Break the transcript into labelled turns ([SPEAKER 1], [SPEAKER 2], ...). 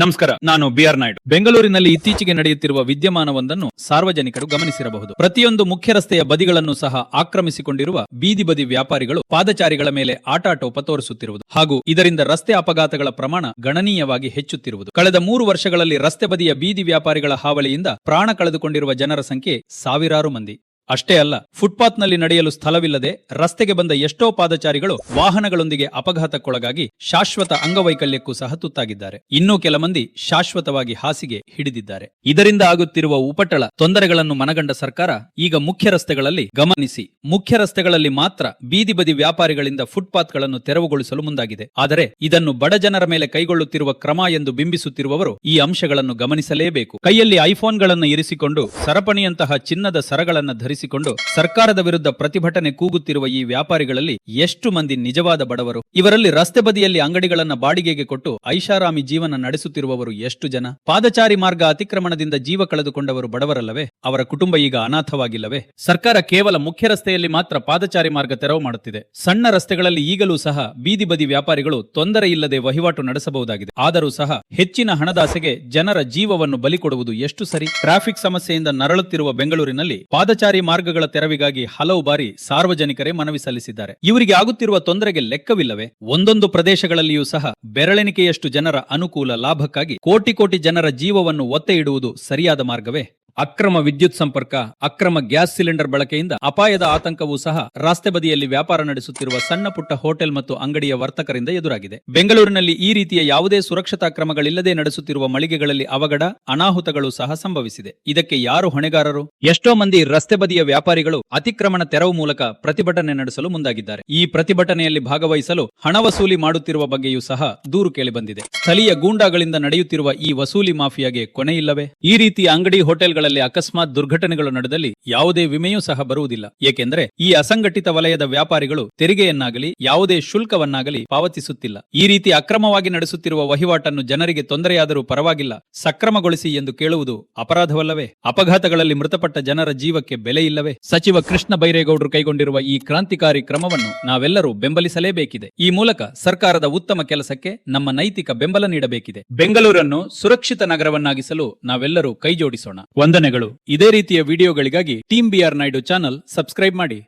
[SPEAKER 1] ನಮಸ್ಕಾರ, ನಾನು ಬಿಆರ್ ನಾಯ್ಡು. ಬೆಂಗಳೂರಿನಲ್ಲಿ ಇತ್ತೀಚೆಗೆ ನಡೆಯುತ್ತಿರುವ ವಿದ್ಯಮಾನವೊಂದನ್ನು ಸಾರ್ವಜನಿಕರು ಗಮನಿಸಿರಬಹುದು. ಪ್ರತಿಯೊಂದು ಮುಖ್ಯ ರಸ್ತೆಯ ಬದಿಗಳನ್ನು ಸಹ ಆಕ್ರಮಿಸಿಕೊಂಡಿರುವ ಬೀದಿ ಬದಿ ವ್ಯಾಪಾರಿಗಳು ಪಾದಚಾರಿಗಳ ಮೇಲೆ ಆಟಾಟೋಪ ತೋರಿಸುತ್ತಿರುವುದು ಹಾಗೂ ಇದರಿಂದ ರಸ್ತೆ ಅಪಘಾತಗಳ ಪ್ರಮಾಣ ಗಣನೀಯವಾಗಿ ಹೆಚ್ಚುತ್ತಿರುವುದು. ಕಳೆದ 3 ವರ್ಷಗಳಲ್ಲಿ ರಸ್ತೆ ಬದಿಯ ಬೀದಿ ವ್ಯಾಪಾರಿಗಳ ಹಾವಳಿಯಿಂದ ಪ್ರಾಣ ಕಳೆದುಕೊಂಡಿರುವ ಜನರ ಸಂಖ್ಯೆ ಸಾವಿರಾರು ಮಂದಿ. ಅಷ್ಟೇ ಅಲ್ಲ, ಫುಟ್ಪಾತ್ನಲ್ಲಿ ನಡೆಯಲು ಸ್ಥಳವಿಲ್ಲದೆ ರಸ್ತೆಗೆ ಬಂದ ಎಷ್ಟೋ ಪಾದಚಾರಿಗಳು ವಾಹನಗಳೊಂದಿಗೆ ಅಪಘಾತಕ್ಕೊಳಗಾಗಿ ಶಾಶ್ವತ ಅಂಗವೈಕಲ್ಯಕ್ಕೂ ಸಹ ತುತ್ತಾಗಿದ್ದಾರೆ. ಇನ್ನೂ ಕೆಲ ಮಂದಿ ಶಾಶ್ವತವಾಗಿ ಹಾಸಿಗೆ ಹಿಡಿದಿದ್ದಾರೆ. ಇದರಿಂದ ಆಗುತ್ತಿರುವ ಉಪಟಳ ತೊಂದರೆಗಳನ್ನು ಮನಗಂಡ ಸರ್ಕಾರ ಈಗ ಮುಖ್ಯ ರಸ್ತೆಗಳಲ್ಲಿ ಗಮನಿಸಿ, ಮುಖ್ಯ ರಸ್ತೆಗಳಲ್ಲಿ ಮಾತ್ರ ಬೀದಿ ಬದಿ ವ್ಯಾಪಾರಿಗಳಿಂದ ಫುಟ್ಪಾತ್ಗಳನ್ನು ತೆರವುಗೊಳಿಸಲು ಮುಂದಾಗಿದೆ. ಆದರೆ ಇದನ್ನು ಬಡ ಜನರ ಮೇಲೆ ಕೈಗೊಳ್ಳುತ್ತಿರುವ ಕ್ರಮ ಎಂದು ಬಿಂಬಿಸುತ್ತಿರುವವರು ಈ ಅಂಶಗಳನ್ನು ಗಮನಿಸಲೇಬೇಕು. ಕೈಯಲ್ಲಿ ಐಫೋನ್ಗಳನ್ನು ಇರಿಸಿಕೊಂಡು ಸರಪಣಿಯಂತಹ ಚಿನ್ನದ ಸರಗಳನ್ನು ಧರಿಸಿಕೊಂಡು ಸರ್ಕಾರದ ವಿರುದ್ಧ ಪ್ರತಿಭಟನೆ ಕೂಗುತ್ತಿರುವ ಈ ವ್ಯಾಪಾರಿಗಳಲ್ಲಿ ಎಷ್ಟು ಮಂದಿ ನಿಜವಾದ ಬಡವರು? ಇವರಲ್ಲಿ ರಸ್ತೆ ಬದಿಯಲ್ಲಿ ಅಂಗಡಿಗಳನ್ನ ಬಾಡಿಗೆಗೆ ಕೊಟ್ಟು ಐಷಾರಾಮಿ ಜೀವನ ನಡೆಸುತ್ತಿರುವವರು ಎಷ್ಟು ಜನ? ಪಾದಚಾರಿ ಮಾರ್ಗ ಅತಿಕ್ರಮಣದಿಂದ ಜೀವ ಕಳೆದುಕೊಂಡವರು ಬಡವರಲ್ಲವೇ? ಅವರ ಕುಟುಂಬ ಈಗ ಅನಾಥವಾಗಿಲ್ಲವೇ? ಸರ್ಕಾರ ಕೇವಲ ಮುಖ್ಯ ರಸ್ತೆಯಲ್ಲಿ ಮಾತ್ರ ಪಾದಚಾರಿ ಮಾರ್ಗ ತೆರವು ಮಾಡುತ್ತಿದೆ. ಸಣ್ಣ ರಸ್ತೆಗಳಲ್ಲಿ ಈಗಲೂ ಸಹ ಬೀದಿ ಬದಿ ವ್ಯಾಪಾರಿಗಳು ತೊಂದರೆ ಇಲ್ಲದೆ ವಹಿವಾಟು ನಡೆಸಬಹುದಾಗಿದೆ. ಆದರೂ ಸಹ ಹೆಚ್ಚಿನ ಹಣದಾಸೆಗೆ ಜನರ ಜೀವವನ್ನು ಬಲಿ ಕೊಡುವುದು ಎಷ್ಟು ಸರಿ? ಟ್ರಾಫಿಕ್ ಸಮಸ್ಯೆಯಿಂದ ನರಳುತ್ತಿರುವ ಬೆಂಗಳೂರಿನಲ್ಲಿ ಪಾದಚಾರಿ ಮಾರ್ಗಗಳ ತೆರವಿಗಾಗಿ ಹಲವು ಬಾರಿ ಸಾರ್ವಜನಿಕರೇ ಮನವಿ ಸಲ್ಲಿಸಿದ್ದಾರೆ. ಇವರಿಗೆ ಆಗುತ್ತಿರುವ ತೊಂದರೆಗೆ ಲೆಕ್ಕವಿಲ್ಲವೇ? ಒಂದೊಂದು ಪ್ರದೇಶಗಳಲ್ಲಿಯೂ ಸಹ ಬೆರಳೆಣಿಕೆಯಷ್ಟು ಜನರ ಅನುಕೂಲ ಲಾಭಕ್ಕಾಗಿ ಕೋಟಿ ಕೋಟಿ ಜನರ ಜೀವವನ್ನು ಒತ್ತೆ ಇಡುವುದು ಸರಿಯಾದ ಮಾರ್ಗವೇ? ಅಕ್ರಮ ವಿದ್ಯುತ್ ಸಂಪರ್ಕ, ಅಕ್ರಮ ಗ್ಯಾಸ್ ಸಿಲಿಂಡರ್ ಬಳಕೆಯಿಂದ ಅಪಾಯದ ಆತಂಕವೂ ಸಹ ರಸ್ತೆ ಬದಿಯಲ್ಲಿ ವ್ಯಾಪಾರ ನಡೆಸುತ್ತಿರುವ ಸಣ್ಣ ಪುಟ್ಟ ಹೋಟೆಲ್ ಮತ್ತು ಅಂಗಡಿಯ ವರ್ತಕರಿಂದ ಎದುರಾಗಿದೆ. ಬೆಂಗಳೂರಿನಲ್ಲಿ ಈ ರೀತಿಯ ಯಾವುದೇ ಸುರಕ್ಷತಾ ಕ್ರಮಗಳಿಲ್ಲದೆ ನಡೆಸುತ್ತಿರುವ ಮಳಿಗೆಗಳಲ್ಲಿ ಅವಘಡ, ಅನಾಹುತಗಳು ಸಹ ಸಂಭವಿಸಿದೆ. ಇದಕ್ಕೆ ಯಾರು ಹೊಣೆಗಾರರು? ಎಷ್ಟೋ ಮಂದಿ ರಸ್ತೆ ಬದಿಯ ವ್ಯಾಪಾರಿಗಳು ಅತಿಕ್ರಮಣ ತೆರವು ಮೂಲಕ ಪ್ರತಿಭಟನೆ ನಡೆಸಲು ಮುಂದಾಗಿದ್ದಾರೆ. ಈ ಪ್ರತಿಭಟನೆಯಲ್ಲಿ ಭಾಗವಹಿಸಲು ಹಣ ವಸೂಲಿ ಮಾಡುತ್ತಿರುವ ಬಗ್ಗೆಯೂ ಸಹ ದೂರು ಕೇಳಿಬಂದಿದೆ. ಸ್ಥಳೀಯ ಗೂಂಡಾಗಳಿಂದ ನಡೆಯುತ್ತಿರುವ ಈ ವಸೂಲಿ ಮಾಫಿಯಾಗೆ ಕೊನೆಯಿಲ್ಲವೇ? ಈ ರೀತಿಯ ಅಂಗಡಿ ಹೋಟೆಲ್ಗಳಲ್ಲಿ ಅಕಸ್ಮಾತ್ ದುರ್ಘಟನೆಗಳು ನಡೆದಲ್ಲಿ ಯಾವುದೇ ವಿಮೆಯೂ ಸಹ ಬರುವುದಿಲ್ಲ. ಏಕೆಂದರೆ ಈ ಅಸಂಘಟಿತ ವಲಯದ ವ್ಯಾಪಾರಿಗಳು ತೆರಿಗೆಯನ್ನಾಗಲಿ ಯಾವುದೇ ಶುಲ್ಕವನ್ನಾಗಲಿ ಪಾವತಿಸುತ್ತಿಲ್ಲ. ಈ ರೀತಿ ಅಕ್ರಮವಾಗಿ ನಡೆಸುತ್ತಿರುವ ವಹಿವಾಟನ್ನು ಜನರಿಗೆ ತೊಂದರೆಯಾದರೂ ಪರವಾಗಿಲ್ಲ, ಸಕ್ರಮಗೊಳಿಸಿ ಎಂದು ಕೇಳುವುದು ಅಪರಾಧವಲ್ಲವೇ? ಅಪಘಾತಗಳಲ್ಲಿ ಮೃತಪಟ್ಟ ಜನರ ಜೀವಕ್ಕೆ ಬೆಲೆ ಇಲ್ಲವೇ? ಸಚಿವ ಕೃಷ್ಣ ಬೈರೇಗೌಡರು ಕೈಗೊಂಡಿರುವ ಈ ಕ್ರಾಂತಿಕಾರಿ ಕ್ರಮವನ್ನು ನಾವೆಲ್ಲರೂ ಬೆಂಬಲಿಸಲೇಬೇಕಿದೆ. ಈ ಮೂಲಕ ಸರ್ಕಾರದ ಉತ್ತಮ ಕೆಲಸಕ್ಕೆ ನಮ್ಮ ನೈತಿಕ ಬೆಂಬಲ ನೀಡಬೇಕಿದೆ. ಬೆಂಗಳೂರನ್ನು ಸುರಕ್ಷಿತ ನಗರವನ್ನಾಗಿಸಲು ನಾವೆಲ್ಲರೂ ಕೈಜೋಡಿಸೋಣ. ವಂದನೆಗಳು. ಇದೇ ರೀತಿಯ ವಿಡಿಯೋಗಳಿಗಾಗಿ team B R Naidu channel subscribe ಮಾಡಿ.